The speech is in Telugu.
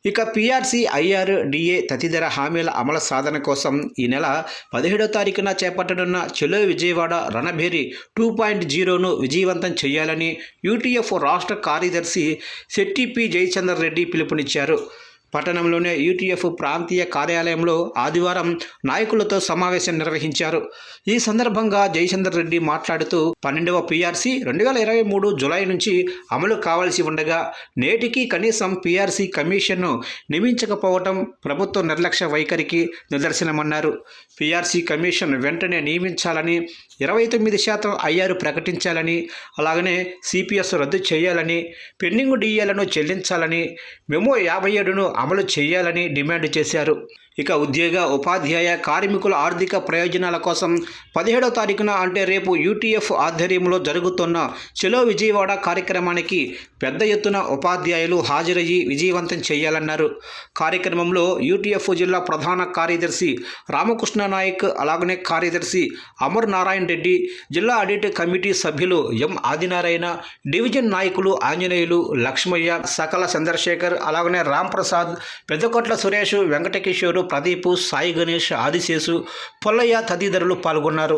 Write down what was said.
ఇక పీఆర్సీ, ఐఆర్డీఏ తదితర హామీల అమలు సాధన కోసం ఈ నెల 17వ తారీఖున చేపట్టనున్న చలో విజయవాడ రణభేరి 2.0ను విజయవంతం చేయాలని యూటీఎఫ్ రాష్ట్ర కార్యదర్శి శెట్టి పి. జయచంద్ర రెడ్డి పిలుపునిచ్చారు. పట్టణంలోని యూటీఎఫ్ ప్రాంతీయ కార్యాలయంలో ఆదివారం నాయకులతో సమావేశం నిర్వహించారు. ఈ సందర్భంగా జయచంద్ర రెడ్డి మాట్లాడుతూ 12వ పీఆర్సీ 2023 జులై నుంచి అమలు కావాల్సి ఉండగా నేటికి కనీసం పీఆర్సీ కమిషన్ను నియమించకపోవటం ప్రభుత్వ నిర్లక్ష్య వైఖరికి నిదర్శనమన్నారు. పీఆర్సీ కమిషన్ వెంటనే నియమించాలని, 29% ఐఆర్ ప్రకటించాలని, అలాగనే సిపిఎస్ రద్దు చేయాలని, పెండింగ్ డిఏలను చెల్లించాలని, మెమో 57ను అమలు చేయాలని డిమాండ్ చేశారు. ఇక ఉద్యోగ, ఉపాధ్యాయ, కార్మికుల ఆర్థిక ప్రయోజనాల కోసం 17వ తారీఖున అంటే రేపు యూటీఎఫ్ ఆధ్వర్యంలో జరుగుతున్న చలో విజయవాడ కార్యక్రమానికి పెద్ద ఎత్తున ఉపాధ్యాయులు హాజరయ్యి విజయవంతం చేయాలన్నారు. కార్యక్రమంలో యూటీఎఫ్ జిల్లా ప్రధాన కార్యదర్శి రామకృష్ణ నాయక్, అలాగనే కార్యదర్శి అమర్ నారాయణ రెడ్డి, జిల్లా ఆడిట్ కమిటీ సభ్యులు ఎం. ఆదినారాయణ, డివిజన్ నాయకులు ఆంజనేయులు, లక్ష్మయ్య, సకల చంద్రశేఖర్, అలాగనే రాంప్రసాద్, పెద్దకొట్ల సురేష్, వెంకటకిషోరు, ప్రదీపు, సాయి గణేష్, ఆదిశేషు, పొల్లయ్య తదితరులు పాల్గొన్నారు.